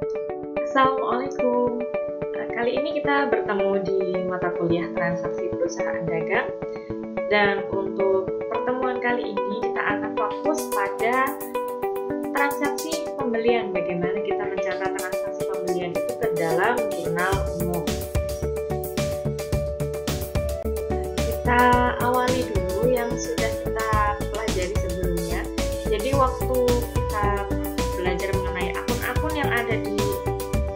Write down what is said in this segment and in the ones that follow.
Assalamualaikum. Kali ini kita bertemu di mata kuliah transaksi perusahaan dagang. Dan untuk pertemuan kali ini kita akan fokus pada transaksi pembelian. Bagaimana kita mencatat transaksi pembelian itu ke dalam jurnal umum. Kita awali dulu yang sudah kita pelajari sebelumnya. Jadi waktu kita belajar mengenai akun-akun yang ada di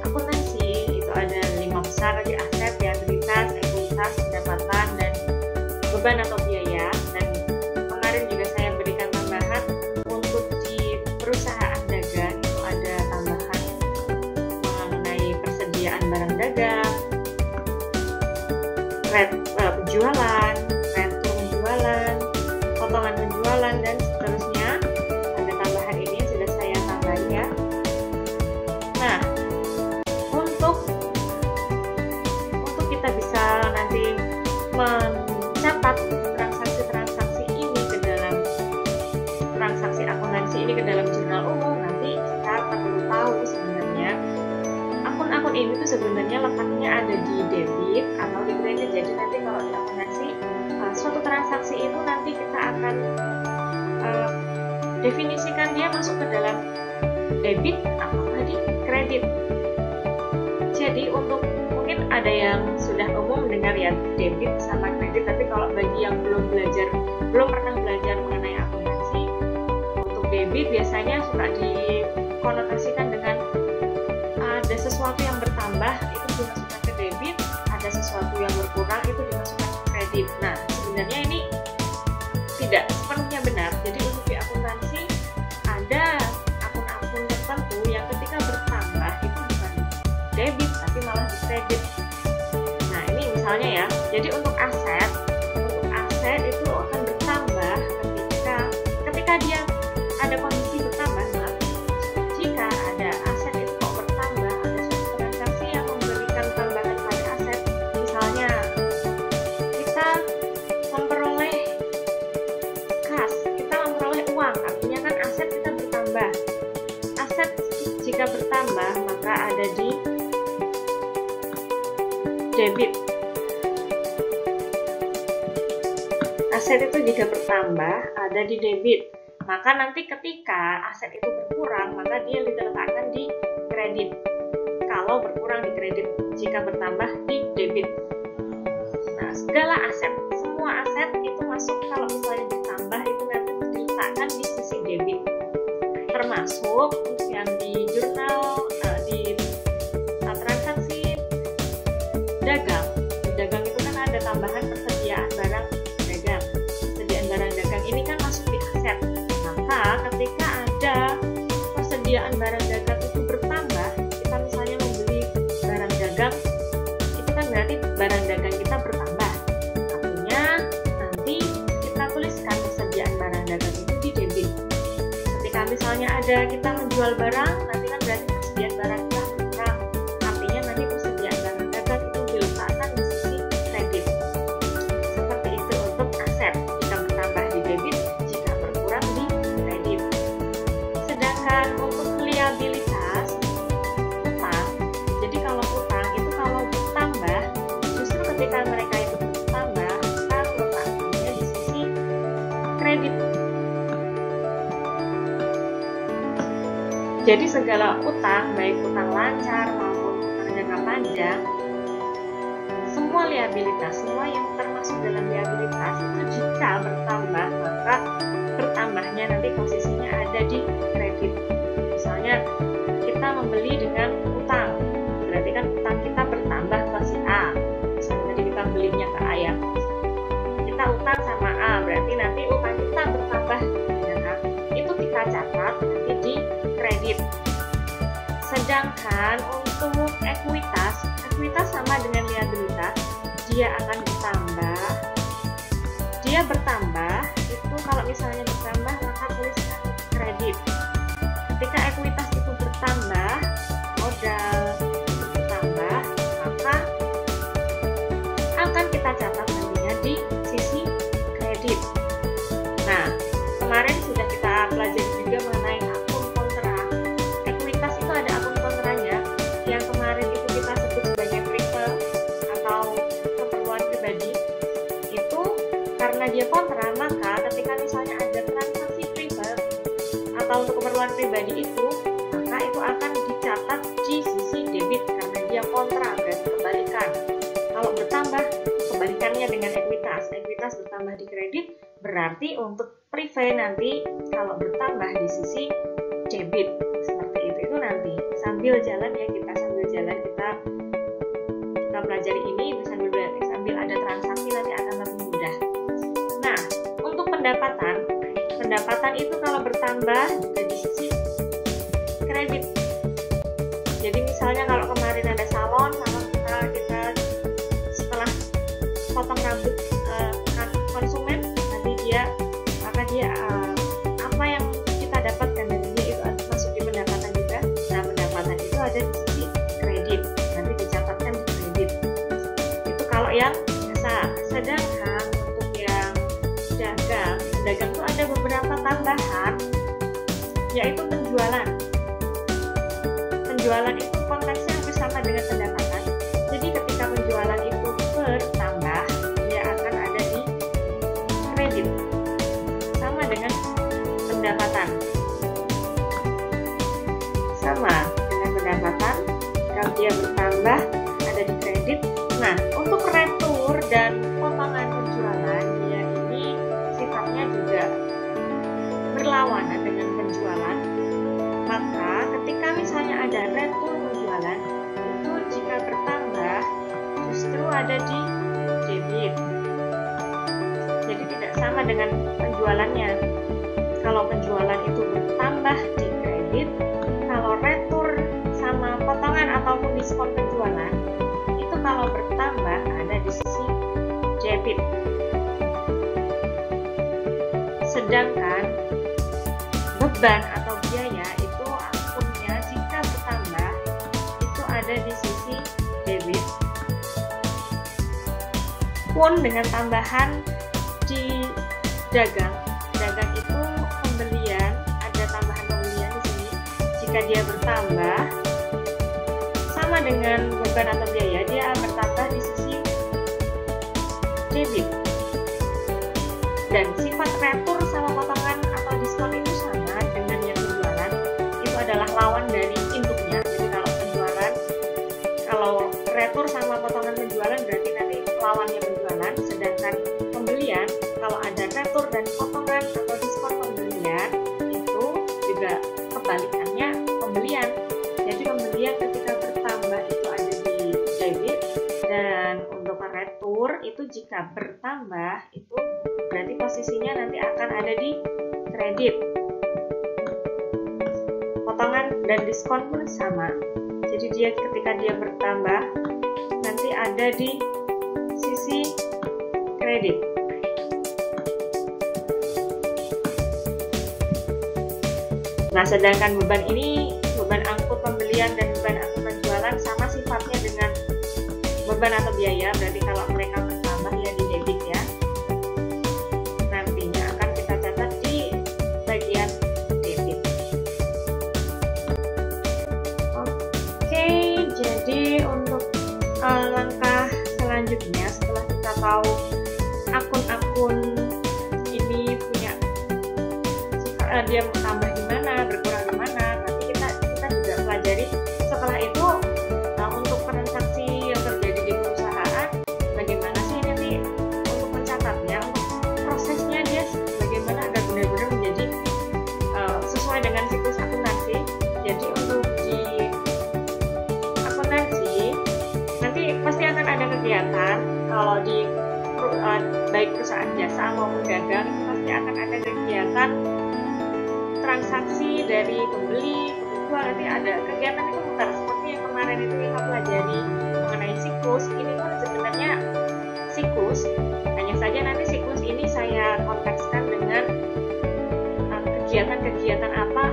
akuntansi, itu ada 5 besar di aset, liabilitas, ekuitas, pendapatan, dan beban atau biaya. Dan kemarin juga saya berikan tambahan untuk di perusahaan dagang itu ada tambahan mengenai persediaan barang dagang, penjualan, rentu penjualan, potongan penjualan, dan seterusnya. Ada tambahan ini yang sudah saya tambahin ya. Nah, untuk kita bisa nanti mencatat transaksi-transaksi ini ke dalam transaksi akuntansi ini ke dalam jurnal umum, nanti kita perlu tahu sebenarnya akun-akun ini tuh sebenarnya letaknya ada di debit atau di kredit. Jadi nanti kalau di akuntansi suatu transaksi itu nanti kita akan definisikan dia masuk ke dalam debit atau di kredit. Jadi untuk mungkin ada yang sudah umum mendengar ya debit sama kredit, tapi kalau bagi yang belum pernah belajar mengenai akuntansi, untuk debit biasanya suka dikonotasikan dengan ada sesuatu yang bertambah itu dimasukkan ke debit, ada sesuatu yang berkurang itu dimasukkan ke kredit. Nah, sebenarnya ini tidak sepenuhnya benar. Jadi untuk di akuntansi ada akun-akun tertentu yang ketika bertambah itu bukan debit tapi malah di kredit. Nah, ini misalnya ya. Jadi untuk aset itu akan bertambah ketika dia ada kondisi bertambah. Nah, jika ada aset itu kok bertambah, ada suatu transaksi yang memberikan tambahan pada aset, misalnya kita memperoleh uang, artinya kan aset kita bertambah. Aset jika bertambah maka ada di debit. Aset itu jika bertambah ada di debit. Maka nanti ketika aset itu berkurang maka dia diletakkan di kredit. Kalau berkurang di kredit, jika bertambah di debit. Nah, segala aset, semua aset itu masuk kalau misalnya ditambah itu nanti diletakkan di sisi debit. Termasuk yang di jurnal di transaksi dagang. Di dagang itu kan ada tambahan persediaan barang dagang. Persediaan barang dagang ini kan masuk di aset. Maka ketika ada persediaan barang dagang itu bertambah, kita misalnya membeli barang dagang, itu kan berarti barang dagang kita bertambah. Artinya nanti kita tuliskan persediaan barang dagang itu di debit. Ketika misalnya ada kita menjual barang, nanti kan berarti persediaan barang kita berkurang. Artinya nanti persediaan barang dagang itu diletakkan di sisi kredit. Seperti itu untuk aset, jika bertambah di debit, jika berkurang di kredit. Sedangkan untuk liabilitas, utang, jadi kalau utang itu kalau bertambah, justru ketika mereka itu bertambah, kita letakkannya di sisi kredit. Jadi segala utang, baik utang lancar maupun utang jangka panjang, semua liabilitas, semua yang termasuk dalam liabilitas itu jika bertambah, maka bertambahnya nanti posisinya ada di kredit. Misalnya kita membeli dengan utang, berarti kan utang kita bertambah ke si A. Misalnya tadi kita belinya ke A ya, kita utang sama A, berarti nanti utang kita bertambah dengan A. Itu kita catat nanti di kredit. Sedangkan untuk ekuitas sama dengan liabilitas, dia akan bertambah itu kalau misalnya bertambah maka tuliskan kredit. Ketika ekuitas itu bertambah, modal itu bertambah, maka akan kita catat nantinya di sisi kredit. Nah, kemarin sudah kita pelajari juga mengenai akun kontra. Ekuitas itu ada akun kontranya. pribadi itu, maka itu akan dicatat di sisi debit karena dia kontra, berarti kebalikan. Kalau bertambah, kebalikannya dengan ekuitas. Ekuitas bertambah di kredit, berarti untuk private nanti kalau bertambah di sisi debit. Seperti itu nanti sambil jalan ya, kita pelajari ini sambil ada transaksi nanti akan lebih mudah. Nah, untuk pendapatan itu kalau bertambah juga di sisi kredit. Jadi misalnya kalau kemarin ada salon kita setelah potong rambut konsumen, maka dia apa yang kita dapatkan dari dia itu masuk di pendapatan juga. Nah, pendapatan itu ada di sisi kredit, nanti dicatatkan di kredit. Itu kalau yang biasa. Sedangkan untuk yang dagang itu ada beberapa tambahan, yaitu penjualan. Penjualan itu konteksnya hampir sama dengan pendapatan. Jadi ketika penjualan itu bertambah, dia akan ada di kredit, sama dengan pendapatan. Sama dengan pendapatan, kalau dia bertambah ada di kredit. Nah, untuk retur dan potongan penjualan, dia ini sifatnya juga berlawanan dengan penjualan. Maka ketika misalnya ada retur penjualan, itu jika bertambah justru ada di debit. Jadi tidak sama dengan penjualannya. Kalau penjualan itu bertambah di kredit, kalau retur sama potongan ataupun diskon penjualan itu kalau bertambah ada di sisi debit. Sedangkan beban atau biaya itu akunnya jika bertambah itu ada di sisi debit. Pun dengan tambahan di dagang itu pembelian, ada tambahan pembelian di sini. Jika dia bertambah sama dengan beban atau biaya, dia bertambah di sisi debit. Dan sifat retur sama potongan atau diskon itu sama dengan yang penjualan, itu adalah lawan dari inputnya. Jadi kalau retur sama potongan penjualan berarti nanti lawannya penjualan. Sedangkan pembelian, kalau ada retur dan potongan atau diskon pembelian, itu juga kebalikannya pembelian. Jadi pembelian ketika bertambah itu ada di debit, dan untuk retur itu jika bertambah itu berarti posisinya nanti akan ada di kredit. Potongan dan diskon pun sama. Jadi ketika dia bertambah nanti ada di sisi kredit. Nah, sedangkan beban angkut pembelian dan beban angkut penjualan sama sifatnya dengan beban atau biaya. Berarti kalau mereka bertambah ya di debit ya. Nantinya akan kita catat di bagian debit. Oke, jadi untuk langkah selanjutnya setelah kita tahu akun-akun ini punya dia bertambah di mana, berkurang di mana, nanti kita juga pelajari setelah itu untuk transaksi yang terjadi di perusahaan bagaimana sih nanti untuk mencatatnya, untuk prosesnya dia bagaimana agar benar-benar menjadi sesuai dengan siklus akuntansi. Jadi untuk di akuntansi nanti pasti akan ada kegiatan, kalau di baik perusahaan jasa maupun dagang pasti akan ada kegiatan transaksi dari pembeli, penjual, nanti ada kegiatan itu muter seperti yang kemarin itu kita pelajari mengenai siklus. Ini pun sebenarnya siklus, hanya saja nanti siklus ini saya kontekskan dengan kegiatan-kegiatan apa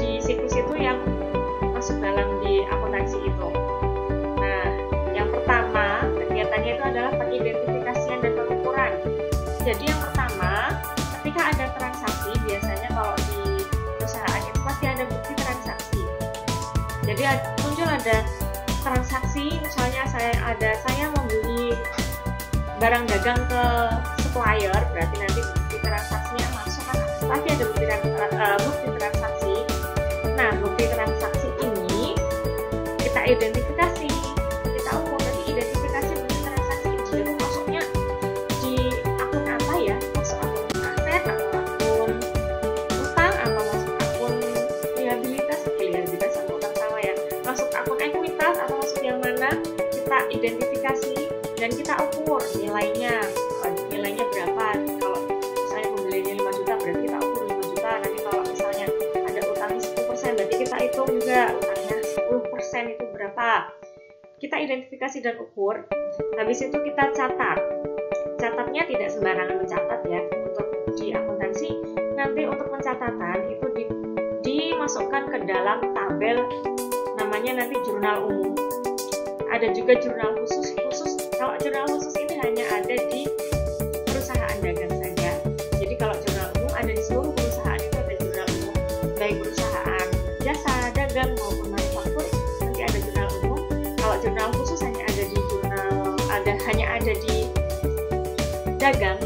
di siklus itu yang masuk dalam di akuntansi itu. Nah, yang pertama kegiatannya itu adalah pengidentifikasian dan pengukuran. Jadi yang pertama, ketika ada transaksi, biasanya kalau di perusahaan itu pasti ada bukti transaksi. Jadi muncul ada transaksi, misalnya saya membeli barang dagang ke supplier, berarti nanti bukti transaksinya masuk kan pasti ada bukti transaksi identifikasi, kita ukur. Nanti identifikasi bentuk transaksi dia itu masuknya di akun apa ya, masuk akun aset atau akun utang atau masuk akun liabilitas atau utang sama ya, masuk akun ekuitas atau masuk yang mana, kita identifikasi dan kita ukur nilainya berapa. Kalau misalnya pembeliannya 5 juta berarti kita ukur 5 juta. Nanti kalau misalnya ada utangnya 10% berarti kita hitung juga utangnya 10% itu berapa. Kita identifikasi dan ukur. Habis itu kita catat. Catatnya tidak sembarangan mencatat ya. Untuk di akuntansi nanti untuk pencatatan itu dimasukkan ke dalam tabel, namanya nanti jurnal umum. Ada juga jurnal khusus. Kalau jurnal khusus ini hanya ada di perusahaan dagang saja. Jadi kalau jurnal umum ada di seluruh perusahaan, itu ada jurnal umum, baik perusahaan jasa, dagang maupun manufaktur, nanti ada jurnal umum. Kalau jurnal khusus hanya ada di dagang.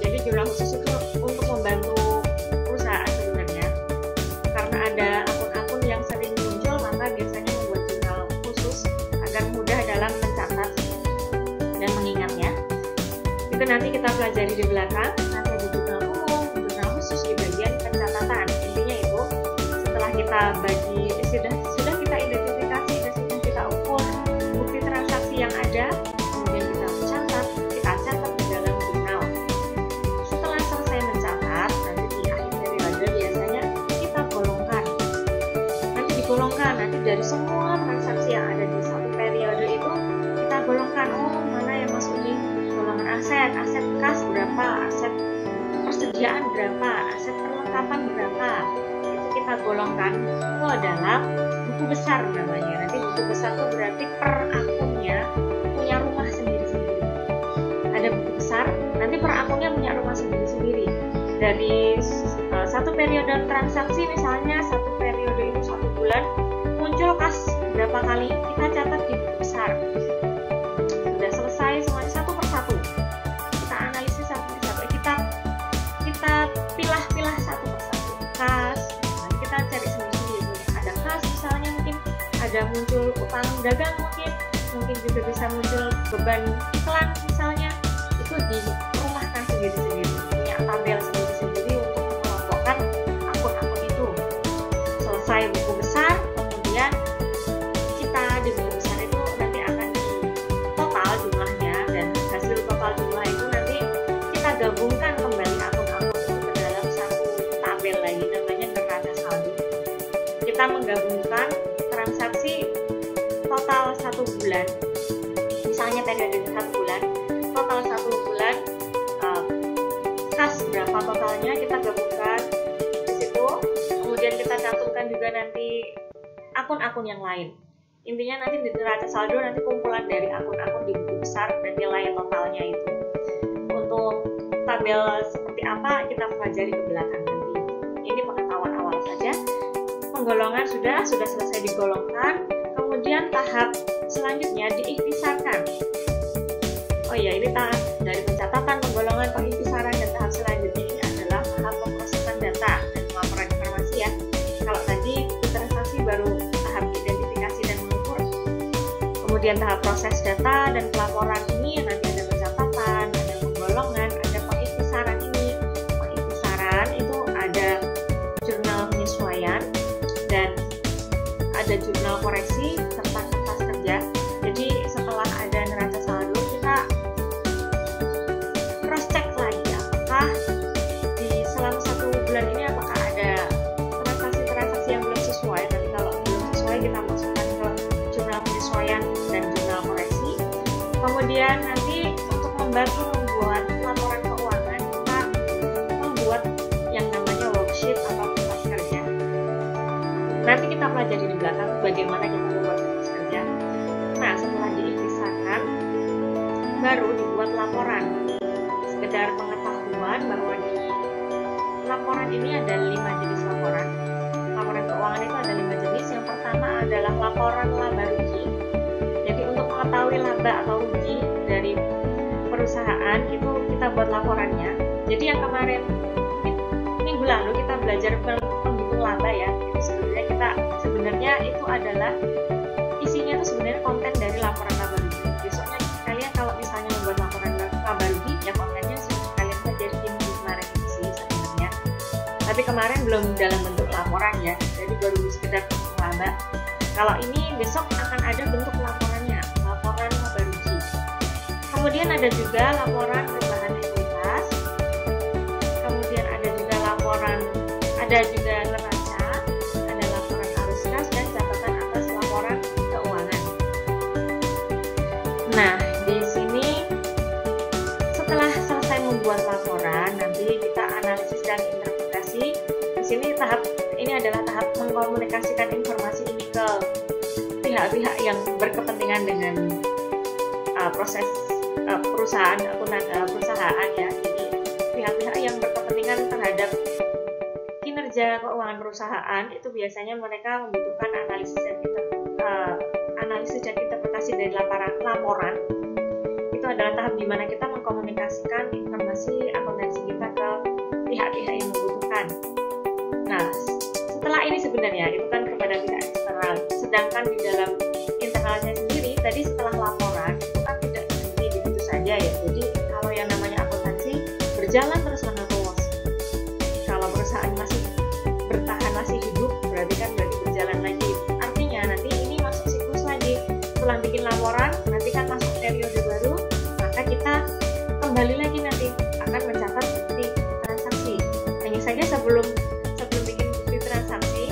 Jadi jurnal khusus itu untuk membantu perusahaan sebenarnya. Karena ada akun-akun yang sering muncul, maka biasanya membuat jurnal khusus agar mudah dalam mencatat dan mengingatnya. Itu nanti kita pelajari di belakang. Nanti ada jurnal umum, jurnal khusus di bagian pencatatan. Intinya itu setelah kita sudah kita identifikasi dan sudah kita ukur bukti transaksi yang ada, kemudian kita catat di dalam jurnal. Setelah selesai mencatat, nanti di akhir periode biasanya kita golongkan. Nanti dari semua transaksi yang ada di satu periode itu kita golongkan. Oh, mana yang masuk di golongan aset kas berapa, aset persediaan berapa, aset perlengkapan berapa. Itu kita golongkan ke dalam buku besar namanya. Nanti buku besar itu berarti per akunnya punya rumah sendiri-sendiri. Ada buku besar, nanti per akunnya punya rumah sendiri-sendiri. Dari satu periode transaksi, misalnya satu periode itu 1 bulan, muncul kas berapa kali, kita catat di buku besar. Sudah selesai semuanya satu persatu, kita analisis satu persatu, kita pilah satu persatu kas. Nanti kita cari sendiri-sendiri. Ada kas misalnya, mungkin ada muncul utang dagang, mungkin juga bisa muncul beban iklan misalnya. Itu dirumahkan sendiri-sendiri, punya tabel sendiri-sendiri untuk mengelompokkan akun-akun itu. Selesai buku besar, kemudian kita di buku besar itu nanti akan di total jumlahnya, dan hasil total jumlah itu nanti kita gabungkan kembali akun-akun itu ke dalam satu tabel lagi, namanya neraca saldo. Kita menggabungkan transaksi total 1 bulan, misalnya periode 1 bulan, total 1 bulan, kas berapa totalnya kita gabungkan di situ. Kemudian kita cantumkan juga nanti akun-akun yang lain. Intinya nanti di neraca saldo nanti kumpulan dari akun-akun di buku besar dan nilai totalnya itu. Untuk tabel seperti apa kita pelajari ke belakang nanti. Ini pengetahuan awal saja. Penggolongan sudah selesai digolongkan. Kemudian tahap selanjutnya diikhtisarkan. Oh iya, ini tahap dari pencatatan, penggolongan, pengikhtisaran, dan tahap selanjutnya ini adalah tahap pemrosesan data dan pelaporan informasi ya. Kalau tadi transaksi baru tahap identifikasi dan mengukur. Kemudian tahap proses data dan pelaporan ini nanti ada pencatatan, ada penggolongan, ada pengikhtisaran ini. Pengikhtisaran itu ada jurnal penyesuaian dan ada jurnal koreksi serta kertas kerja. Jadi setelah ada neraca saldo, kita cross check lagi apakah di selama 1 bulan ini apakah ada transaksi-transaksi yang belum sesuai. Nanti kalau belum sesuai kita masukkan ke jurnal penyesuaian dan jurnal koreksi. Kemudian nanti untuk membantu membuat laporan keuangan, kita membuat yang namanya worksheet atau kertas kerja. Nanti kita pelajari di belakang bagaimana kita membuat kertas kerja. Nah, setelah diikhtisarkan, baru dibuat laporan. Sekedar pengetahuan bahwa di laporan ini ada 5 jenis laporan. Laporan keuangan itu ada 5 jenis. Yang pertama adalah laporan laba rugi. Jadi untuk mengetahui laba atau rugi dari perusahaan itu kita buat laporannya. Jadi yang kemarin minggu lalu kita belajar penghitung laba ya. Itu sebenarnya itu adalah isinya itu belum dalam bentuk laporan ya, jadi baru sekedar laba. Kalau ini besok akan ada bentuk laporannya, laporan laba rugi. Kemudian ada juga laporan perubahan ekuitas. Kemudian ada juga neraca, ada laporan arus kas dan catatan atas laporan keuangan. Nah, di sini setelah selesai membuat laporan, nanti kita analisis dan interpretasi. Di sini ini adalah tahap mengkomunikasikan informasi ini ke pihak-pihak yang berkepentingan dengan proses perusahaan ya. Jadi pihak-pihak yang berkepentingan terhadap kinerja keuangan perusahaan itu biasanya mereka membutuhkan analisis dan interpretasi dari laporan. Itu adalah tahap di mana kita mengkomunikasikan informasi akuntansi kita ke pihak-pihak yang membutuhkan. Nah, setelah ini sebenarnya itu kan kepada pihak eksternal. Sedangkan di dalam internalnya sendiri, tadi setelah laporan itu kan tidak berhenti begitu saja ya. Jadi kalau yang namanya akuntansi berjalan terus-menerus. Kalau perusahaan masih bertahan, masih hidup, berarti berjalan lagi. Artinya nanti ini masuk siklus lagi. Setelah bikin laporan, nanti kan masuk periode baru, maka kita kembali lagi nanti akan mencatat bukti transaksi. Hanya saja sebelum bikin bukti transaksi,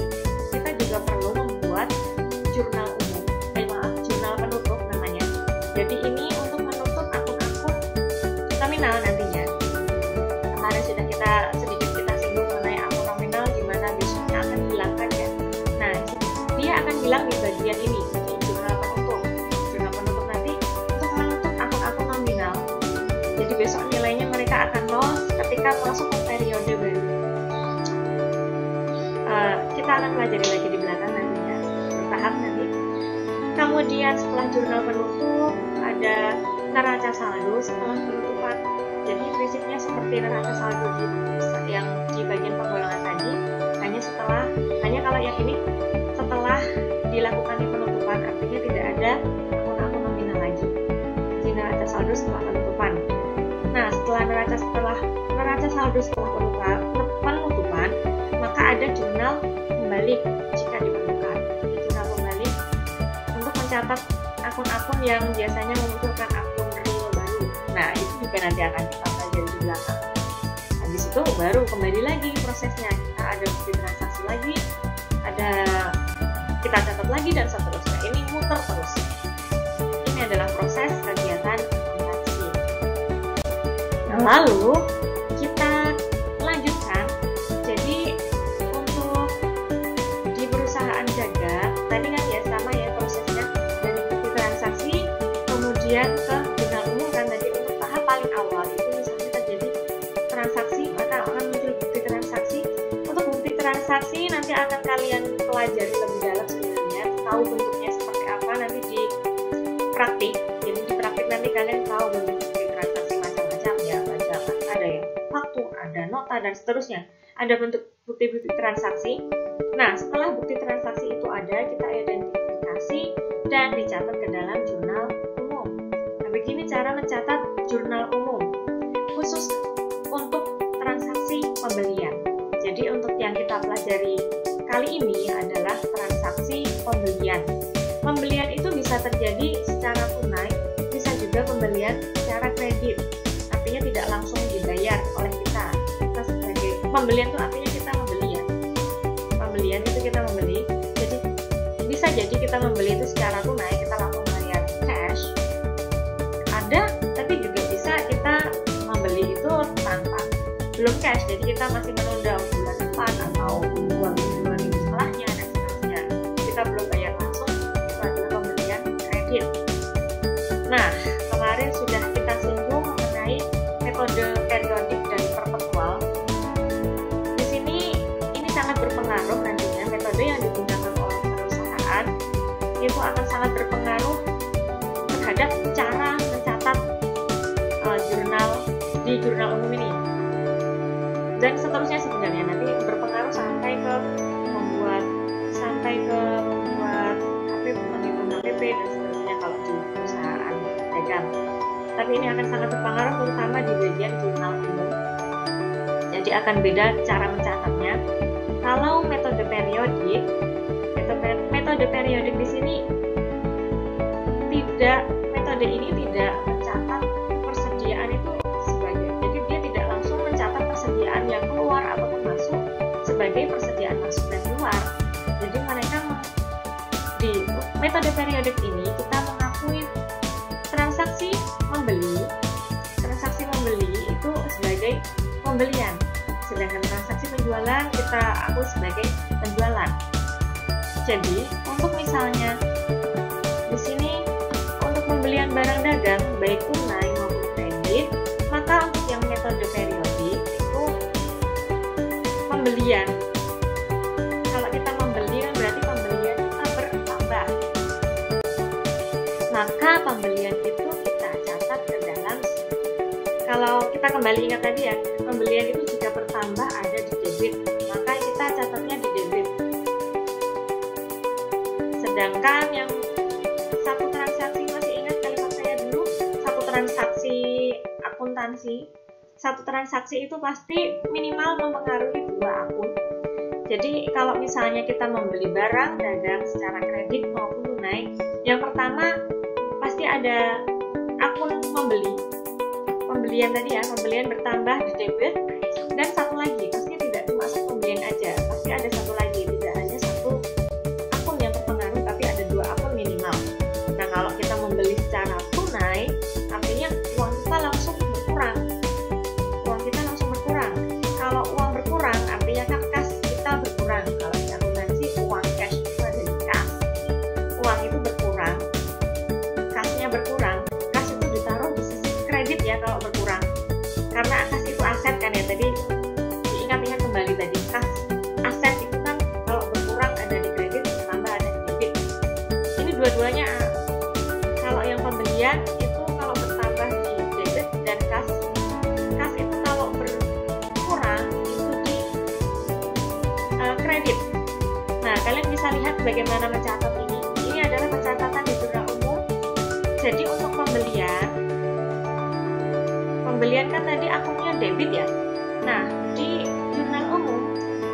kita juga perlu membuat jurnal penutup namanya. Jadi ini untuk menutup akun-akun nominal nantinya. Kemarin sudah sedikit kita singgung mengenai akun nominal, gimana besoknya akan hilangkan ya. Nah, dia akan hilang di bagian ini, di jurnal penutup. Jurnal penutup nanti untuk menutup akun-akun nominal. Jadi besok nilainya mereka akan loss ketika masuk ke periode baru. Kita akan pelajari lagi di belakang nantinya, bertahap nanti. Kemudian setelah jurnal penutup ada neraca saldo setelah penutupan. Jadi prinsipnya seperti neraca saldo yang di bagian penggolongan tadi, hanya kalau yang ini setelah dilakukan penutupan, artinya tidak ada akun-akun nominal lagi. Jadi neraca saldo setelah penutupan. Nah, setelah neraca saldo setelah penutupan, maka ada jurnal pembalik jika diperlukan. Jurnal pembalik untuk mencatat akun-akun yang biasanya membutuhkan akun real baru. Nah, itu juga nanti akan kita pelajari di belakang. Habis itu baru kembali lagi prosesnya. Kita ada bukti transaksi lagi, kita catat lagi dan seterusnya. Ini muter terus. Ini adalah proses kegiatan akuntansi. Nah, lalu kita lanjutkan. Jadi untuk di perusahaan jagat tadi kan ya sama ya prosesnya, dari bukti transaksi kemudian ke jurnal umum kan tadi. Untuk tahap paling awal itu misalnya terjadi transaksi, maka akan muncul bukti transaksi. Untuk bukti transaksi nanti akan kalian pelajari lebih dalam sebenarnya, tahu bentuknya seperti apa nanti di praktik. Jadi di praktik nanti kalian tahu bentuk bukti transaksi macam-macam ya, ada yang faktur, ada nota dan seterusnya. Ada bentuk bukti-bukti transaksi. Nah, setelah bukti transaksi itu ada, kita identifikasi dan dicatat ke dalam jurnal umum. Nah, begini cara mencatat jurnal umum khusus untuk transaksi pembelian. Jadi untuk yang kita pelajari kali ini adalah transaksi pembelian. Pembelian itu bisa terjadi secara tunai, bisa juga pembelian secara kredit. Artinya tidak langsung dibayar oleh kita. Kita sebagai pembelian itu artinya kita membeli ya. Pembelian itu kita membeli. Jadi bisa jadi kita membeli itu secara tunai, kita langsung bayar cash. Ada, tapi juga bisa kita membeli itu tanpa belum cash. Jadi kita masih menunda bulan depan atau 2 minggu setelahnya dan seterusnya. Kita belum bayar langsung, itu adalah pembelian kredit. Nah, kemarin sudah kita singgung mengenai metode periodik dan perpetual. Di sini ini sangat berpengaruh nantinya, metode yang digunakan oleh perusahaan itu akan sangat berpengaruh terhadap cara mencatat jurnal umum ini. Dan seterusnya sebenarnya nanti berpengaruh sampai ke membuat KPP, menghitung KPP dan seterusnya kalau di perusahaan dagang. Tapi ini akan sangat berpengaruh terutama di bagian jurnal umum. Jadi akan beda cara mencatatnya. Kalau metode periodik di sini metode ini tidak mencatat persediaan itu sebagai, jadi dia tidak langsung mencatat persediaan yang keluar ataupun masuk sebagai persediaan masuk dan keluar. Jadi mereka di metode periodik ini kita mengakui transaksi membeli itu sebagai pembelian, sedangkan transaksi penjualan kita akui sebagai penjualan. Jadi untuk misalnya di sini untuk pembelian barang dagang baik tunai maupun kredit, maka untuk yang metode periodik itu pembelian. Kalau kita membeli berarti pembelian kita bertambah. Maka pembelian itu kita catat ke dalam. Kalau kita kembali ingat tadi ya, pembelian itu jika bertambah ada di debit, maka kita catatnya di debit. Sedangkan yang satu transaksi, masih ingat kalimat saya dulu, satu transaksi akuntansi, satu transaksi itu pasti minimal mempengaruhi 2 akun. Jadi kalau misalnya kita membeli barang dagang secara kredit maupun tunai, yang pertama pasti ada akun pembelian tadi ya, pembelian bertambah di debit, dan satu lagi pasti tidak cuma satu pembelian aja, pasti ada satu lagi, tidak hanya satu akun yang terpengaruh tapi ada 2 akun minimal. Nah kalau kita membeli secara tunai artinya uang kita langsung berkurang, kalau uang berkurang artinya kan kas kita berkurang. Kalau di akuntansi uang cash itu ada di kas, uang itu berkurang, kasnya berkurang, kas itu ditaruh di sisi kredit ya kalau berkurang, karena kas itu aset kan ya, tadi diingat-ingat kembali tadi, kas aset itu kan kalau berkurang ada di kredit, bertambah ada di debit. Ini dua-duanya. Kalau yang pembelian itu kalau bertambah di debit, dan kas itu kalau berkurang itu di kredit. Nah kalian bisa lihat bagaimana mencatat ini. Ini adalah pencatatan di jurnal umum. Jadi untuk pembelian kan tadi akunnya debit ya. Nah di jurnal umum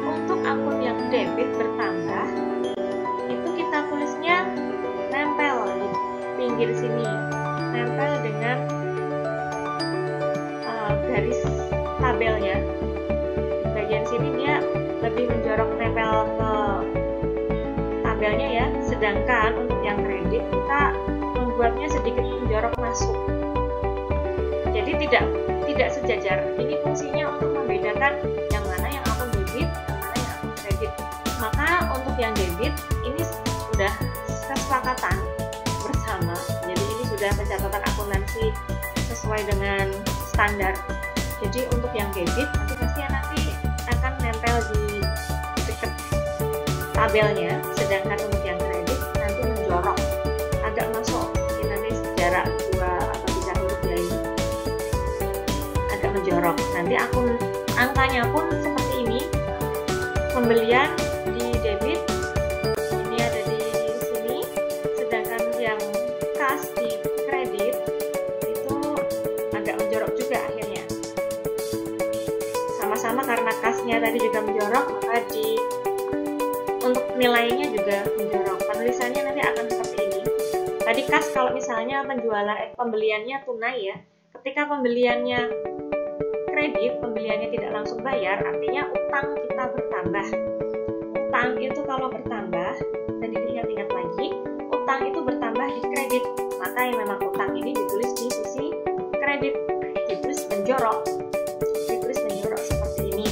untuk akun yang debit bertambah itu kita tulisnya nempel di pinggir sini, nempel dengan garis tabelnya. Di bagian sini dia lebih menjorok nempel ke tabelnya ya, sedangkan untuk yang kredit kita membuatnya sedikit menjorok masuk. Jadi tidak sejajar. Ini fungsinya untuk membedakan yang mana yang akun debit, yang mana yang akun kredit. Maka untuk yang debit ini sudah kesepakatan bersama. Jadi ini sudah pencatatan akuntansi sesuai dengan standar. Jadi untuk yang debit nanti akan nempel di dekat tabelnya, sedangkan untuk yang kredit nanti menjorok agak masuk. Ini nanti jarak 2 atau 3 huruf ya, ini agak menjorok. Nanti angkanya pun seperti ini. Pembelian di debit ini ada di sini, sedangkan yang kas di kredit itu agak menjorok juga akhirnya. Sama-sama karena kasnya tadi juga menjorok, maka untuk nilainya juga menjorok. Penulisannya nanti akan seperti ini. Tadi kas kalau misalnya pembeliannya tunai ya. Ketika pembeliannya kredit, pembeliannya tidak langsung bayar, artinya utang kita bertambah. Utang itu kalau bertambah, tadi diingat-ingat lagi, utang itu bertambah di kredit. Maka yang memang utang ini ditulis di sisi kredit, ditulis menjorok seperti ini.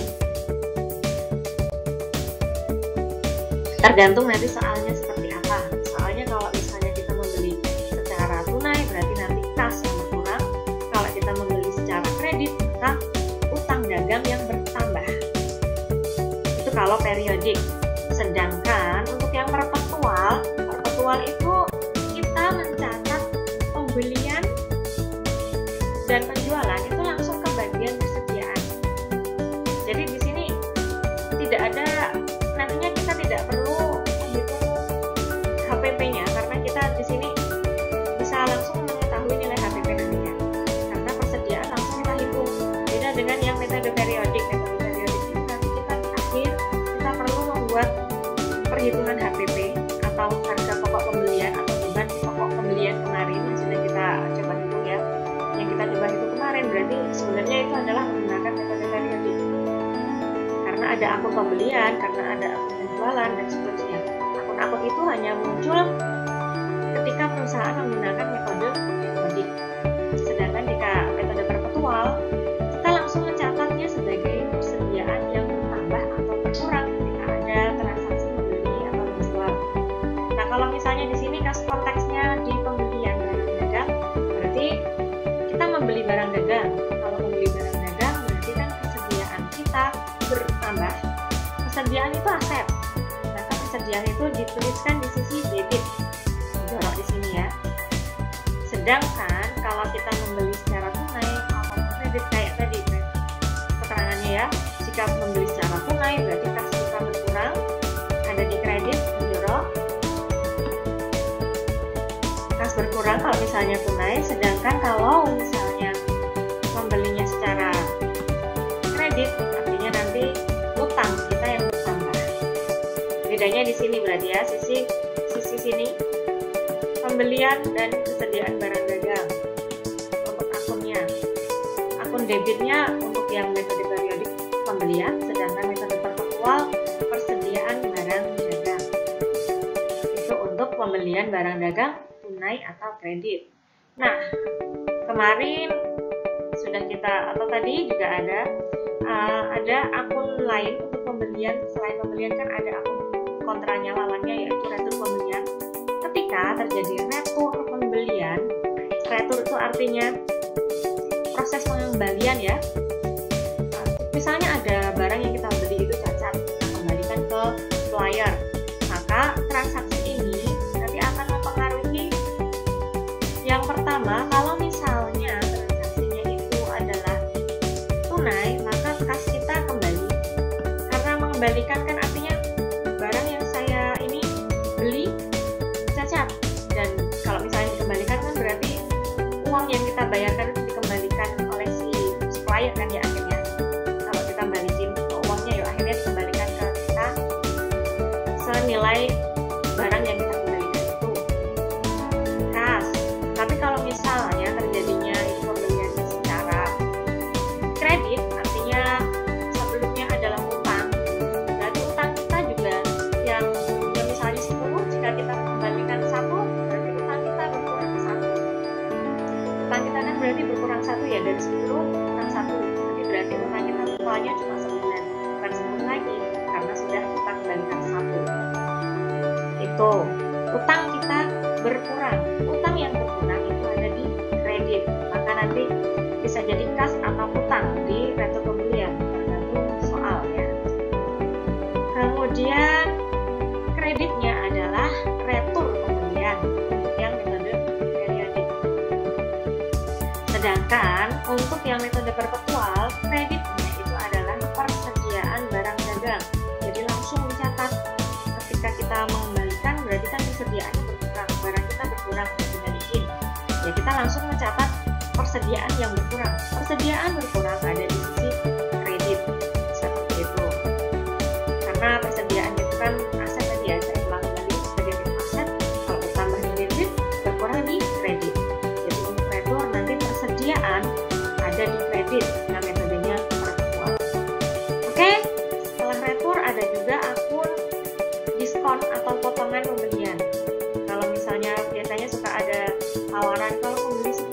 Tergantung nanti soalnya seperti apa. Soalnya kalau misalnya kita membeli secara tunai berarti nanti kas yang berkurang. Kalau kita membeli secara kredit maka utang dagang yang bertambah. Itu kalau periodik. Sedangkan untuk yang perpetual itu kita mencatat pembelian dan penjualan itu langsung ke bagian persediaan. Jadi di sini tidak ada, nantinya kita tidak perlu menghitung HPP-nya karena kita di sini bisa langsung mengetahui nilai HPP nantinya. Karena persediaan langsung kita hitung. Beda dengan yang metode periodik. Metode periodik ini nanti kita di akhir kita perlu ada akun pembelian, karena ada akun penjualan, dan seterusnya. Akun-akun itu hanya muncul ketika perusahaan menggunakan metode periodik. Sedangkan jika metode perpetual, kita langsung mencatatnya sebagai persediaan yang bertambah atau berkurang ketika ada transaksi membeli atau menjual. Nah, kalau misalnya di sini konteksnya di pembelian barang dagang, berarti kita membeli barang dagang. Kalau membeli barang dagang, berarti kan persediaan kita bertambah. Persediaan itu aset. Maka persediaan itu dituliskan di sisi debit. Jorok di sini ya. Sedangkan kalau kita membeli secara tunai atau kredit kayak tadi keterangannya ya, jika membeli secara tunai berarti kas kita berkurang, ada di kredit menjorok. Kas berkurang kalau misalnya tunai, sedangkan kalau misalnya membelinya secara kredit artinya nanti utang kita yang bertambah. Bedanya di sini berarti ya, sisi sini pembelian dan persediaan barang dagang untuk akunnya. Akun debitnya untuk yang metode periodik pembelian, sedangkan metode perpetual persediaan barang dagang. Itu untuk pembelian barang dagang tunai atau kredit. Nah, kemarin sudah kita, atau tadi juga ada akun lain untuk pembelian. Selain pembelian kan ada akun kontranya lawannya, yaitu retur pembelian. Ketika terjadi retur pembelian, retur itu artinya proses pengembalian ya. Misalnya ada barang yang kita beli itu cacat, kita kembalikan ke supplier, maka transaksi ini nanti akan mempengaruhi yang pertama. Kalau misalnya transaksinya itu adalah tunai, maka kas kita kembali, karena mengembalikan kan artinya barang yang saya ini beli cacat, dan kalau misalnya dikembalikan kan berarti uang yang kita bayarkan itu dikembalikan oleh si supplier kan ya, akhirnya kalau kita balikin uangnya ya akhirnya dikembalikan ke kita senilai barang yang kita kembalikan itu kas. Tapi kalau misalnya terjadinya itu pembeliannya secara kredit, artinya sebelumnya adalah utang, berarti utang kita juga yang misalnya 10, jika kita kembalikan 1, berarti utang kita berkurang 1. Utang kita kan berarti berkurang 1 ya, dari 10 utang 1, jadi berarti utang kita totalnya cuma 9, bukan 10 lagi, karena sudah kita kembalikan 1. Itu utang kita berkurang. Utang yang berkurang itu ada di kredit, maka nanti bisa jadi kas atau utang di retur pembelian, tergantung soalnya. Kemudian kreditnya adalah retur pembelian untuk yang metode periodik. Sedangkan untuk yang metode perpetual, kreditnya itu adalah persediaan barang dagang. Jadi langsung dicatat ketika kita mengembalikan, berarti kan persediaannya berkurang, barang kita berkurang dibalikin. Ya kita langsung mencatat persediaan yang berkurang. Persediaan berkurang ada di sisi kredit, seperti itu. Karena persediaan itu kan aset tadi ya, saya ulang kembali, persediaan itu aset, kalau ditambah di debit berkurang di kredit. Jadi untuk retur nanti persediaan ada di kredit, nah metodenya perpetual. Oke, setelah retur ada juga akun diskon atau potongan pembelian. Kalau misalnya biasanya suka ada tawaran kalau membeli 10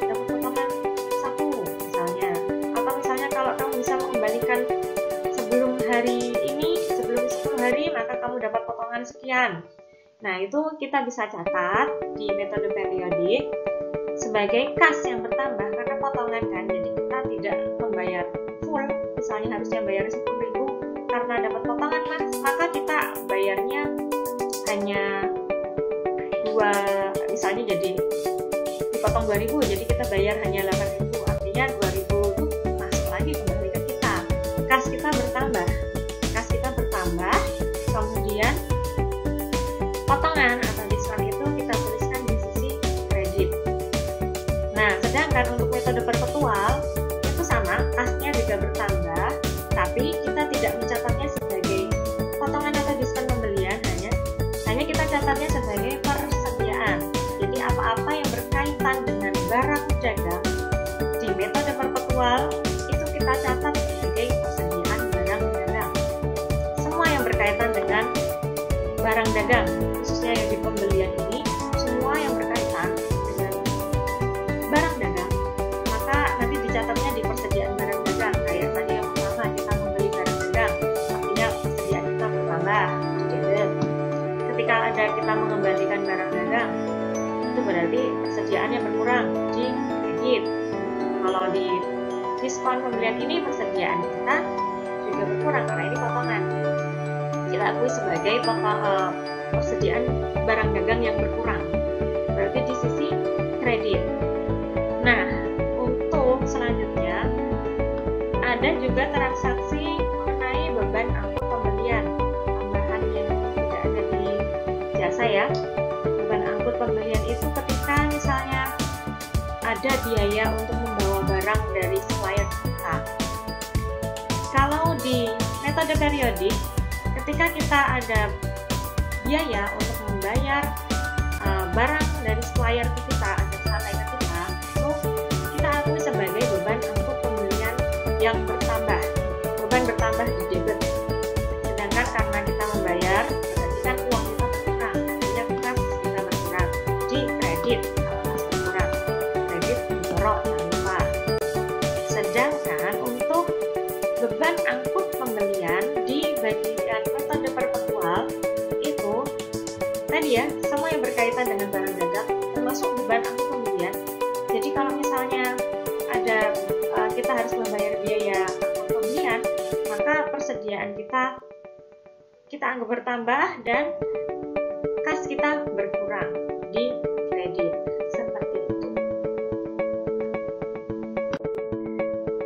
dapat potongan 1 misalnya, atau misalnya kalau kamu bisa mengembalikan sebelum hari ini, sebelum 10 hari, maka kamu dapat potongan sekian. Nah itu kita bisa catat di metode periodik sebagai kas yang bertambah karena potongan kan, jadi kita tidak membayar full, misalnya harusnya bayar 10.000, karena dapat potongan maka kita bayarnya hanya 2, misalnya jadi dipotong 2.000, jadi kita bayar hanya 8.000, artinya 2.000 itu masuk lagi kembali ke kita. Kas kita bertambah, kemudian potongan atau diskon itu kita tuliskan di sisi kredit. Nah, sedangkan untuk metode perpetual itu sama, kasnya juga bertambah, tapi kita tidak mencatatnya sebagai potongan atau diskon pembelian, hanya kita catatnya sebagai persediaan. Jadi apa-apa yang berkaitan dengan barang dagang di metode perpetual itu kita catat sebagai persediaan barang dagang. barang dagang, khususnya yang di pembelian ini, semua yang berkaitan dengan barang dagang, maka nanti dicatatnya di persediaan barang dagang. Kayak tadi yang pertama, kita membeli barang dagang, artinya persediaan kita bertambah di debit. Ketika ada kita mengembalikan barang dagang, itu berarti persediaannya berkurang di kredit. Kalau di diskon pembelian ini, persediaan kita juga berkurang karena ini potongan. Kita akui sebagai persediaan barang dagang yang berkurang, berarti di sisi kredit. Nah, untuk selanjutnya ada juga transaksi mengenai beban angkut pembelian, tambahan yang tidak ada di jasa ya. Beban angkut pembelian itu ketika misalnya ada biaya untuk membawa barang dari supplier kita. Kalau di metode periodik, ketika kita ada biaya untuk membayar barang dari supplier ke kita, ada sampai ke kita, itu kita akui sebagai beban angkut pembelian yang bertambah. Beban bertambah di debit. Sedangkan karena kita membayar, berarti kan uang kita berkurang, artinya kas kita berkurang. Di kredit, kalau kas berkurang, kredit diborok, jangan lupa. Sedangkan untuk beban angkut pembelian di bagian metode perpetual itu tadi ya, semua yang berkaitan dengan barang dagang termasuk beban angkut pembelian. Jadi kalau misalnya ada kita harus membayar biaya angkut pembelian, maka persediaan kita anggap bertambah dan kas kita berkurang di kredit. Seperti itu.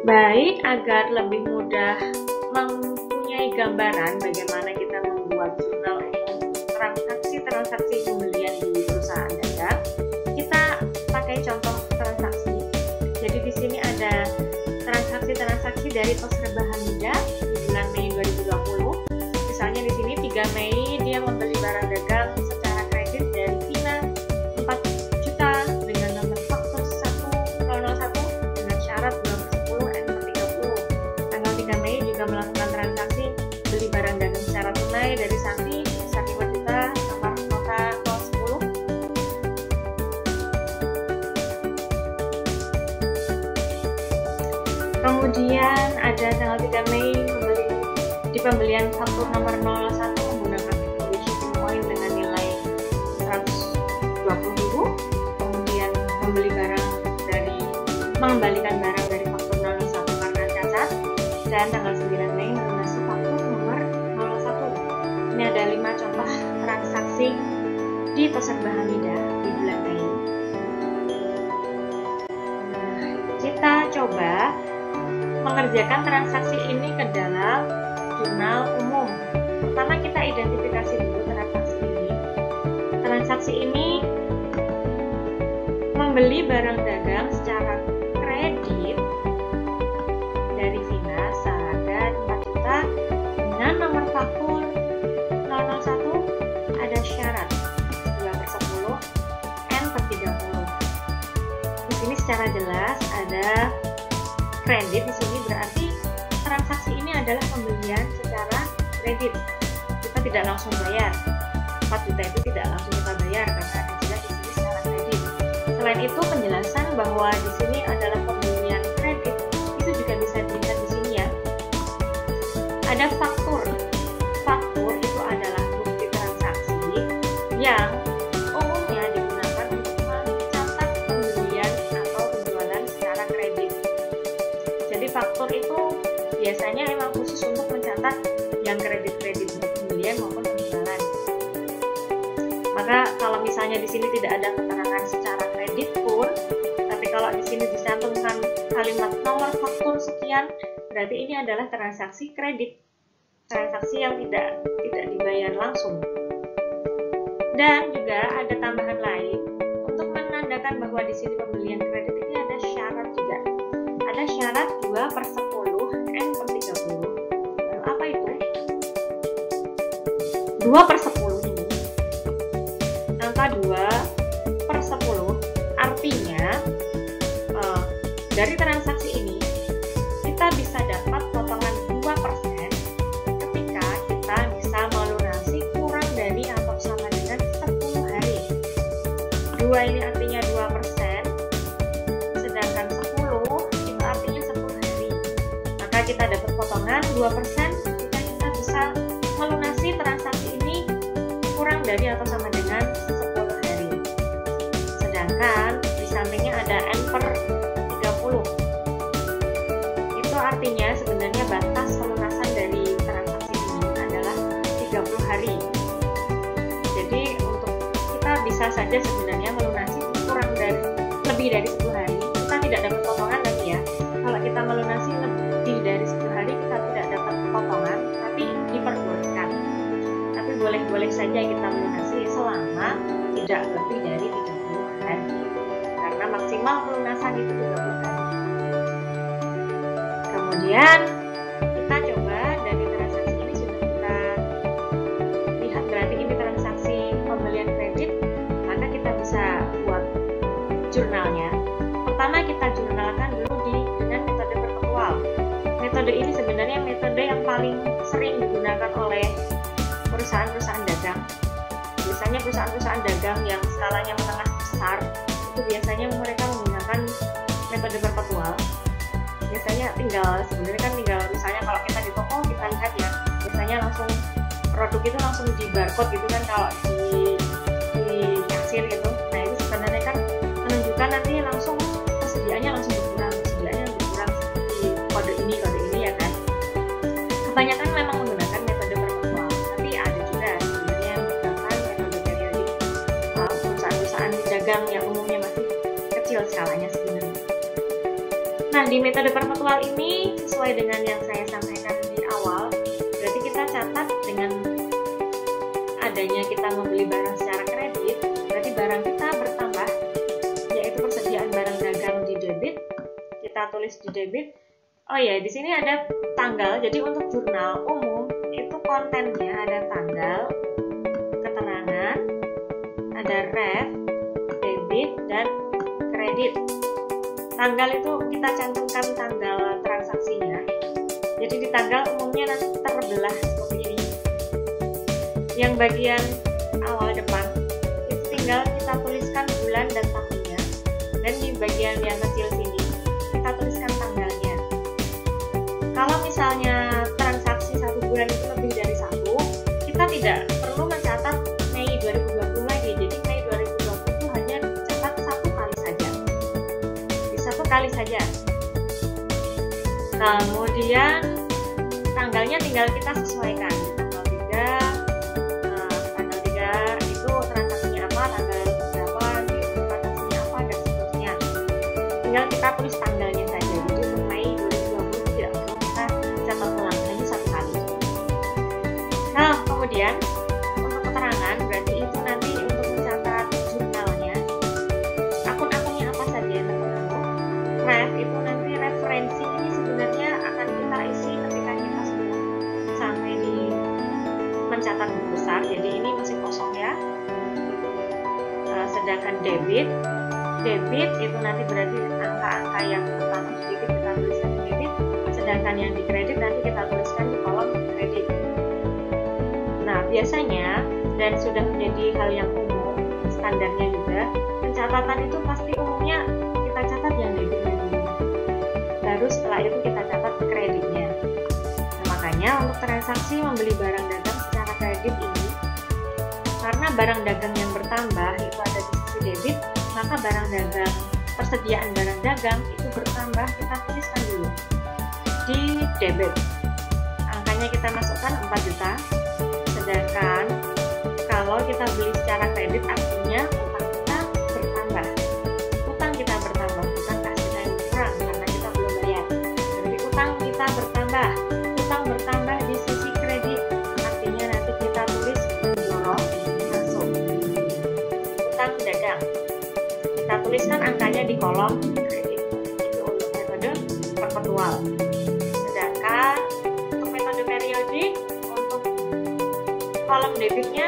Baik, agar lebih mudah mempunyai gambaran bagaimana kita membuat jurnal transaksi pembelian di perusahaan dagang, kita pakai contoh transaksi. Jadi di sini ada transaksi dari Tosreba Hamida di bulan Mei 2020. Misalnya di sini 3 Mei dia membeli barang dagang secara kredit dari Vina 4 juta dengan nomor faktur 1001 dengan syarat 2/10 N/30. Tanggal 3 Mei juga melakukan transaksi beli barang dagang secara tunai dari Sakti besar 5 juta nomor nota 010. Kemudian ada tanggal 3 Mei di pembelian faktur nomor 01 menggunakan teknologi shipping point dengan nilai 120.000. Kemudian mengembalikan barang dari faktur 01 karena cacat. Dan tanggal 9 Mei melunasi faktur nomor 01. Ini ada 5 contoh transaksi di Tosreba Hamida di bulan Mei. Kita coba mengerjakan transaksi ini ke dalam jurnal umum. Pertama kita identifikasi dulu transaksi ini. Transaksi ini membeli barang dagang secara kredit dari Vina seharga 4 juta dengan nomor faktur 001 ada syarat 2/10 N/30. Di sini secara jelas ada kredit di sini, berarti transaksi ini adalah pembelian secara kredit. Kita tidak langsung bayar. 4 juta itu tidak langsung kita bayar karena ada juga di sini secara kredit. Selain itu, penjelasan bahwa di sini adalah pembelian kredit itu juga bisa dilihat di sini ya. Ada faktur. Faktur itu adalah bukti transaksi yang umumnya digunakan untuk mencatat pembelian atau penjualan secara kredit. Jadi faktur itu biasanya emang khusus untuk mencatat yang kredit-kredit pembelian maupun penjualan. Maka kalau misalnya di sini tidak ada keterangan secara kredit pun, tapi kalau di sini dicantumkan kalimat nomor faktur sekian, berarti ini adalah transaksi kredit, transaksi yang tidak dibayar langsung. Dan juga ada tambahan lain untuk menandakan bahwa di sini pembelian kredit ini ada syarat juga. Ada syarat 2/10 N/30. Lalu apa itu? 2/10 ini, angka 2/10 artinya dari transaksi ini kita bisa dapat potongan 2% ketika kita bisa melunasi kurang dari atau 2 ini artinya 2%, sedangkan 10 itu artinya 10 hari. Maka kita dapat potongan 2% jika kita bisa melunasi transaksi ini kurang dari atau sama dengan 10 hari. Sedangkan di sampingnya ada N per 30. Itu artinya sebenarnya batas pelunasan dari transaksi ini adalah 30 hari. Jadi untuk kita bisa saja sebenarnya melunasi lebih dari 10 hari, kita tidak dapat potongan tadi ya. Kalau kita melunasi lebih dari 10 hari kita tidak dapat potongan, tapi diperbolehkan. Tapi boleh-boleh saja kita melunasi selama tidak lebih dari 30 hari. Karena maksimal pelunasan itu 30 hari. Kemudian kita coba dari transaksi ini sudah kita lihat, berarti ini transaksi pembelian kredit, maka kita bisa buat jurnalnya. Pertama kita jurnalkan dulu dengan metode perpetual. Metode ini sebenarnya metode yang paling sering digunakan oleh perusahaan-perusahaan dagang. Biasanya perusahaan-perusahaan dagang yang skalanya menengah besar itu biasanya mereka menggunakan metode perpetual. Biasanya tinggal misalnya kalau kita di toko kita lihat ya, biasanya langsung produk itu langsung di barcode gitu kan kalau di kasir gitu. Nah itu sebenarnya kan menunjukkan nanti langsung persediaannya langsung berkurang seperti kode ini ya kan. Kebanyakan memang menggunakan metode perpetual, tapi ada juga sebenarnya yang menggunakan metode periodik. Perusahaan-perusahaan dagang yang umumnya masih kecil skalanya sebenarnya. Nah, di metode perpetual ini sesuai dengan yang saya sampaikan di awal, berarti kita catat dengan adanya kita membeli barang secara kredit, berarti barang kita bertambah, yaitu persediaan barang dagang di debit, kita tulis di debit. Oh ya, di sini ada tanggal. Jadi untuk jurnal umum itu kontennya ada tanggal, keterangan, ada ref, debit, dan kredit. Tanggal itu kita cantumkan tanggal transaksinya. Jadi di tanggal umumnya nanti terbelah seperti ini. Yang bagian awal depan itu tinggal kita tuliskan bulan dan tahunnya. Dan di bagian yang kecil sini kita tuliskan tanggalnya. Kalau misalnya transaksi 1 bulan itu lebih dari 1, kita tidak perlu mencatat Mei 2020 lagi. Jadi Mei 2020 itu hanya dicatat 1 kali saja. Kali saja. Kemudian tanggalnya tinggal kita sesuaikan. Tanggal 3 itu transaksinya apa, tanggal berapa itu transaksinya apa, dan seterusnya. Tinggal kita tulis tanggalnya saja. Jadi untuk Mei 2020 tidak perlu kita catat ulang, hanya 1 kali. Nah, kemudian untuk keterangan berarti itu nanti untuk mencatat jurnalnya. Akun-akunnya apa saja yang terpenuhi. Ref itu nanti referensi ini sebenarnya akan kita isi ketika kita sudah sampai di mencatat buku besar. Jadi ini masih kosong ya. Sedangkan debit itu nanti berarti angka-angka yang pertama di debit kita tuliskan di debit, sedangkan yang di kredit nanti kita tuliskan di kolom kredit. Nah biasanya, dan sudah menjadi hal yang umum, standarnya juga, pencatatan itu pasti umumnya kita catat yang debit. Baru setelah itu kita catat kreditnya. Nah, makanya untuk transaksi membeli barang dagang secara kredit ini, karena barang dagang yang bertambah itu ada di sisi debit, maka persediaan barang dagang itu bertambah, kita tuliskan dulu di debit. Angkanya kita masukkan 4 juta. Sedangkan kalau kita beli secara kredit artinya utang kita bertambah. Utang kita bertambah, bukan kasihnya yang kurang karena kita belum bayar. Jadi utang kita bertambah. Utang bertambah di sisi kredit, artinya nanti kita tulis mendorong masuk. Utang dagang. Kita tuliskan angkanya di kolom kredit. Itu untuk metode perpetual. Sedangkan untuk metode periodik, untuk kolom debitnya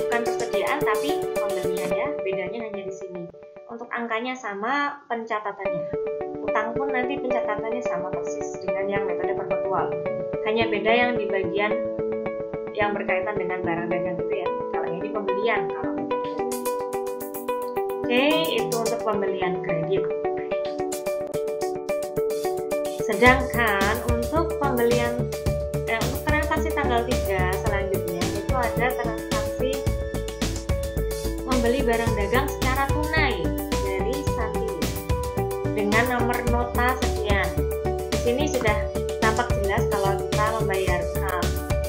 bukan persediaan tapi pembelian ya, bedanya hanya di sini. Untuk angkanya sama, pencatatannya. Utang pun nanti pencatatannya sama persis dengan yang metode perpetual. Hanya beda yang di bagian yang berkaitan dengan barang dagang itu ya. Kalau ini pembelian, kalau Oke, itu untuk pembelian kredit. Sedangkan untuk pembelian untuk transaksi tanggal 3 selanjutnya itu ada transaksi membeli barang dagang secara tunai dari Santi dengan nomor nota sekian. Di sini sudah tampak jelas kalau kita membayar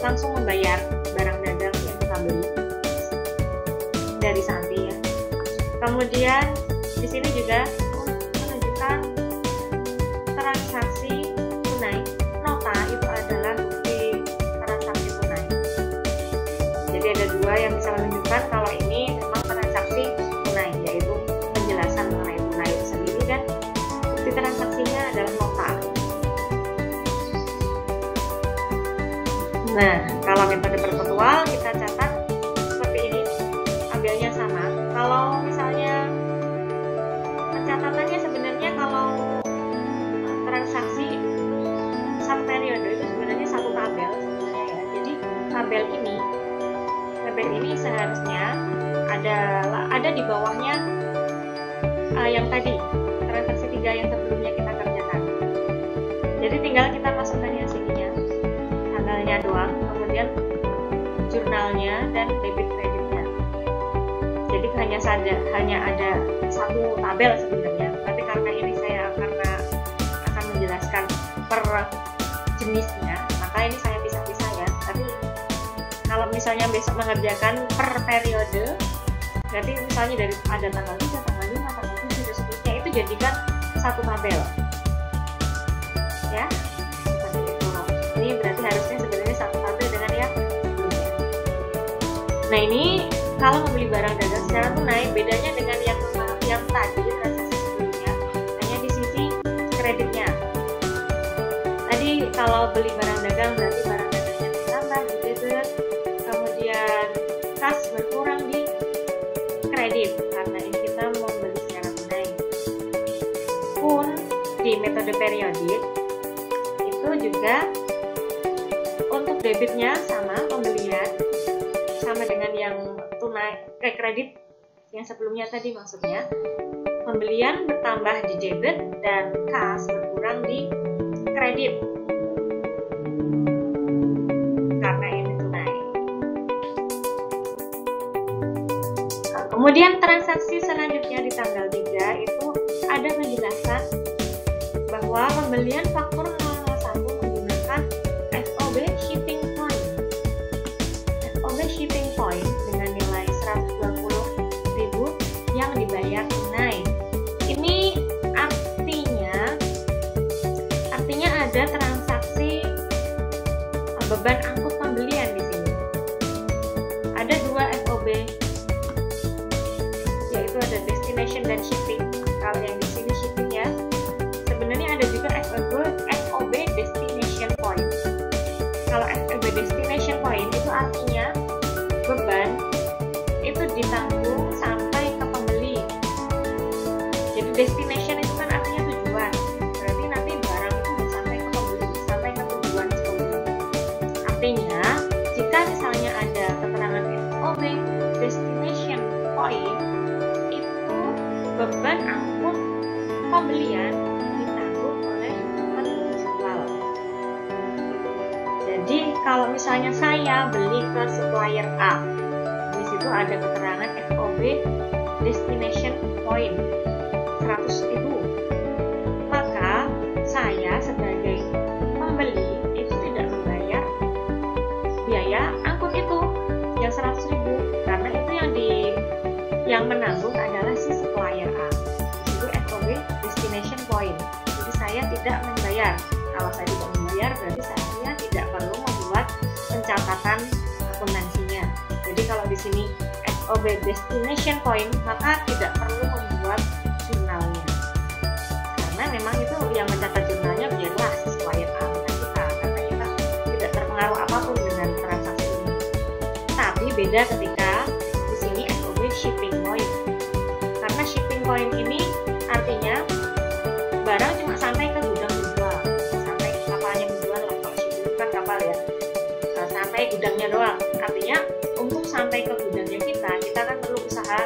langsung membayar barang dagang yang kita beli dari Santi ya. Kemudian di sini juga menunjukkan transaksi tunai. Nota itu adalah bukti transaksi tunai. Jadi ada dua yang bisa menunjukkan kalau ini memang transaksi tunai, yaitu penjelasan mengenai tunai itu sendiri dan bukti transaksinya adalah nota. Nah, kalau metode perpetual kita catat seperti ini, ambilnya sama. Kalau misalnya pencatatannya sebenarnya kalau transaksi satu periode itu sebenarnya satu tabel sebenarnya ya. Jadi tabel ini seharusnya ada di bawahnya yang tadi transaksi 3 yang sebelumnya kita kerjakan. Jadi tinggal kita masukkan yang sininya, tanggalnya doang, kemudian jurnalnya dan debit kreditnya. Jadi hanya ada satu tabel sebenarnya, tapi karena ini saya akan menjelaskan per jenisnya, maka ini saya pisah-pisah ya. Tapi kalau misalnya besok mengerjakan per periode, berarti misalnya dari ada tanggal 3, tanggal 5, tanggal 7 dan seterusnya, itu jadikan satu tabel ya. Seperti itu. Ini berarti harusnya sebenarnya satu tabel dengan yang sebelumnya. Nah, ini kalau membeli barang dagang secara tunai, bedanya dengan yang tadi transaksi sebelumnya hanya di sisi kreditnya. Tadi kalau beli barang dagang berarti barang dagangnya ditambah di debit, kemudian kas berkurang di kredit karena ini kita membeli secara tunai. Pun di metode periodik itu juga untuk debitnya sama, pembelian sama dengan yang tunai kredit yang sebelumnya tadi, maksudnya pembelian bertambah di debit dan kas berkurang di kredit karena ini tunai. Kemudian transaksi selanjutnya di tanggal 3 itu ada penjelasan bahwa pembelian faktur 001 menggunakan FOB shipping point. FOB shipping point dengan nilai 120.000 yang dibayar tunai. Ini artinya ada transaksi beban angkut pembelian di sini. Ada dua FOB, yaitu ada destination dan shipping. Kalau yang di sini shipping ya, sebenarnya ada juga FOB destination point. Kalau FOB destination point itu artinya beban itu ditanggung sampai ke pembeli. Jadi destination itu kan artinya tujuan. Berarti nanti barang itu udah sampai ke pembeli, sampai ke tujuan pembeli. Artinya, jika misalnya ada keterangan FOB destination point, itu beban angkut pembelian ditanggung oleh penjual. Jadi kalau misalnya saya beli ke supplier A, di situ ada keterangan FOB destination point 100.000, maka saya sebagai pembeli itu tidak membayar biaya angkut itu yang 100.000 karena itu yang menanggung adalah si supplier A. Itu FOB destination point. Jadi saya tidak membayar. Kalau saya tidak membayar berarti saya tidak perlu membuat pencatatan akuntansinya. Jadi kalau di sini FOB destination point, maka tidak perlu membuat jurnalnya. Karena memang itu yang mencatat jurnalnya biarlah supplier A bukan kita, karena kita tidak terpengaruh apapun dengan transaksi ini. Tapi beda ketika di sini FOB shipping point. Karena shipping point ini artinya barang cuma sampai ke gudang dijual, sampai kapalnya dijual lah. Kalau shipping kan kapal ya, sampai gudangnya doang. Artinya untuk sampai ke gudangnya kita kan perlu usaha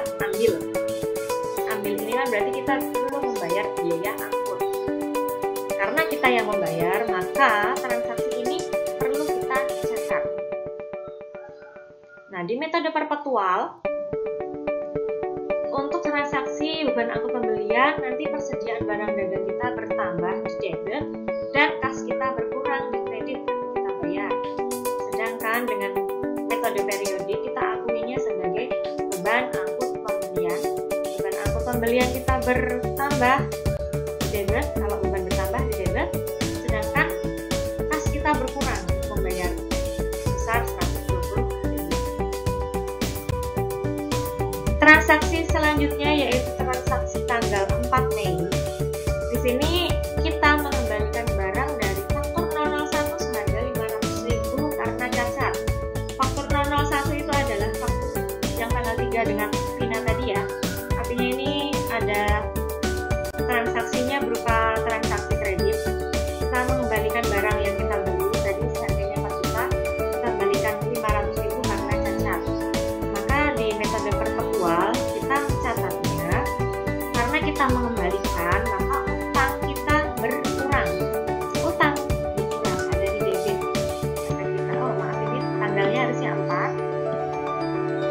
berarti kita perlu membayar biaya angkut. Karena kita yang membayar, maka transaksi ini perlu kita catat. Nah, di metode perpetual, untuk transaksi beban angkut pembelian, nanti persediaan barang dagang kita bertambah di debit dan kas kita berkurang di kredit karena kita bayar. Sedangkan dengan metode periodik kita akuinya sebagai beban angkut pembelian. Beban angkut pembelian kita bertambah di debit, kalau beban bertambah di debit, sedangkan kas kita berkurang membayar sebesar 120.000. Transaksi selanjutnya yaitu transaksi tanggal 4 Mei. Di sini kita mengembalikan barang dari faktur 001 seharga 500.000 karena cacat. Faktur 001 itu adalah faktur yang tanggal 3 dengan Vina tadi ya. Artinya ini ada transaksinya berupa transaksi kredit. Kita mengembalikan barang yang kita beli tadi harganya 4 juta, kita kembalikan 500.000 karena cacat. Maka di metode perpetual kita mencatatnya karena kita mengembalikan, maka utang kita berkurang. Utang juga ada di debit. Karena kita, oh maaf ini tanggalnya harusnya 4.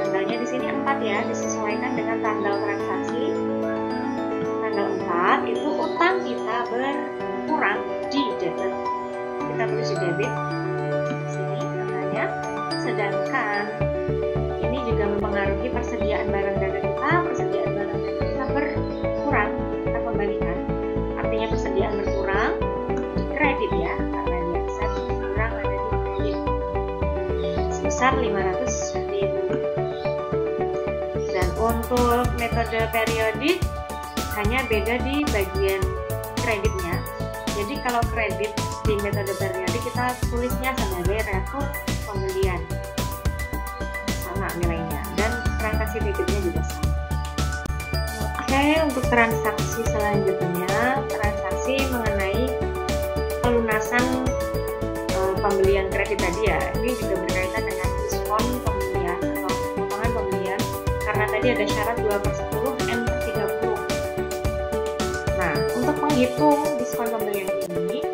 Tanggalnya di sini 4 ya, disesuaikan dengan tanggal transaksi. Tanggal 4 itu utang kita berkurang di debit. Kita tulis di debit di sini tanggalnya. Sedangkan ini juga mempengaruhi persediaan barang dagang kita. Persediaan barang dagang kita berkurang, kita kembalikan. Artinya persediaan berkurang di kredit ya, karena di aset berkurang ada di kredit sebesar 500.000. Dan untuk metode periodik hanya beda di bagian kreditnya. Jadi kalau kredit di metode periodik kita tulisnya sebagai retur pembelian, sama nilainya, dan transaksi debitnya juga sama. Oke, untuk transaksi selanjutnya, transaksi mengenai pelunasan pembelian kredit tadi ya. Ini juga berkaitan dengan diskon pembelian atau potongan pembelian, karena tadi ada syarat 2/10 M/30. Nah, untuk menghitung diskon pembelian ini,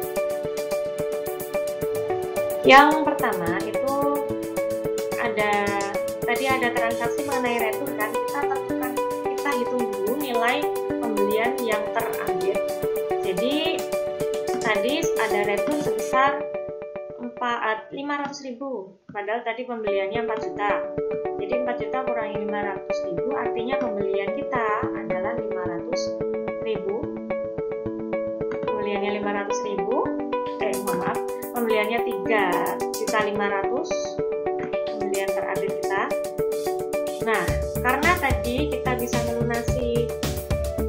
yang pertama itu tadi ada transaksi mengenai retur kan, kita hitung dulu nilai pembelian yang terambil. Jadi tadi ada retur sebesar 500.000, padahal tadi pembeliannya 4 juta. Jadi 4 juta kurangi 500.000 artinya pembelian kita adalah 500.000. Pembeliannya 500.000, maaf, pembeliannya 3.500.000 pembelian terambil kita. Nah, karena tadi kita bisa melunasi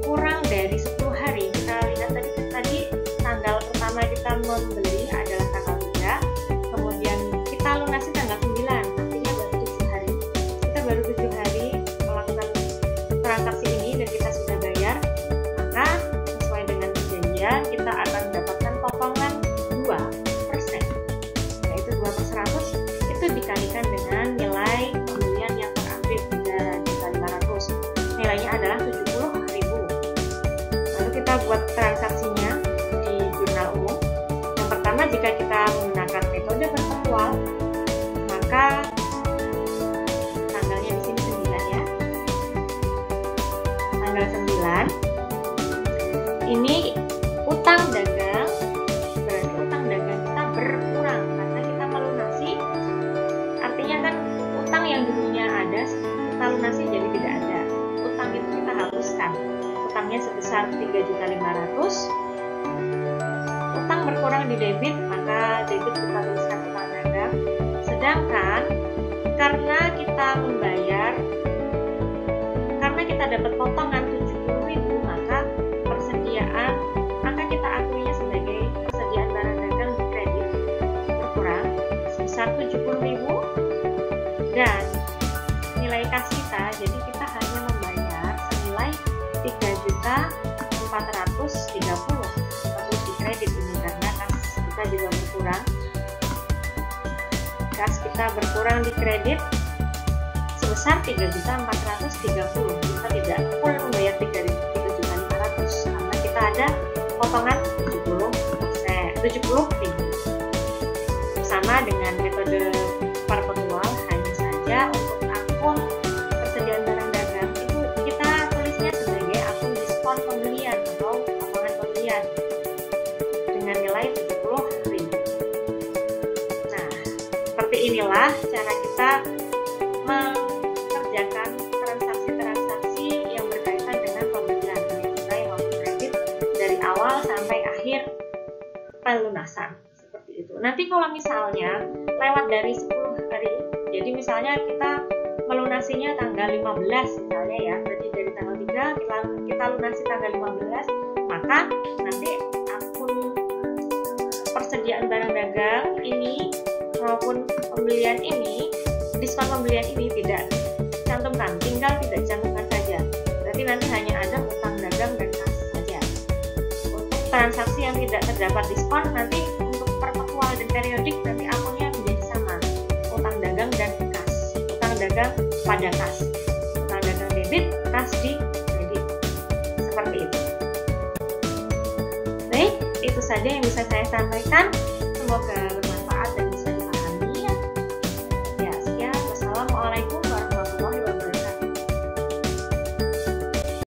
kurang dari 10 hari, kita lihat tadi tanggal pertama kita membeli adalah tanggal 3, kemudian kita lunasi tanggal 9, artinya baru 7 hari. Kita baru 7 hari melakukan transaksi ini dan kita sudah bayar, maka sesuai dengan perjanjian kita akan mendapatkan potongan 2%, yaitu 2/100, itu dikalikan dengan nilai pembelian yang terambil 3.500.000. Nilainya adalah 70.000. Lalu kita buat transaksinya di jurnal umum. Yang pertama, jika kita menggunakan metode perpetual, maka tanggalnya di sini 9 ya. Tanggal 9 ini utang dagang, berarti utang dagang kita berkurang karena kita melunasi. Artinya kan utang yang dulunya ada kita lunasi jadi tidak ada. Utang itu kita hapuskan. Utangnya sebesar 3.500.000. Utang berkurang di debit, maka debit kita tuliskan utang dagang. Sedangkan karena kita membayar, karena kita dapat potongan 70.000, maka kita akuinya sebagai persediaan barang dagang di kredit berkurang sebesar 70.000 dan nilai kas kita, jadi kita hanya membayar senilai 3.430.000 untuk di kredit ini karena kas kita juga berkurang. Kas kita berkurang di kredit sebesar 3.430.000. Kita tidak full membayar 3.500.000. potongan 70.000. Sama dengan metode perpetual, hanya saja untuk akun persediaan barang dagang itu kita tulisnya sebagai akun diskon pembelian atau potongan pembelian dengan nilai 70.000. Nah, seperti inilah cara kita mengerjakan transaksi-transaksi yang berkaitan dengan pembelian baik tunai maupun kredit dari awal sampai akhir pelunasan. Seperti itu. Nanti kalau misalnya lewat dari 10 hari, jadi misalnya kita melunasinya tanggal 15 misalnya ya, berarti dari tanggal 3 kita lunasi tanggal 15, maka nanti akun persediaan barang dagang ini maupun pembelian ini, diskon pembelian ini tidak cantumkan, tinggal tidak cantumkan saja. Berarti nanti hanya ada utang dagang dan kas saja. Untuk transaksi yang tidak terdapat diskon, nanti untuk perpetual dan periodik nanti akunnya menjadi sama, utang dagang dan kas, utang dagang pada kas, utang dagang debit, kas di kredit, seperti itu. Baik, itu saja yang bisa saya sampaikan. Semoga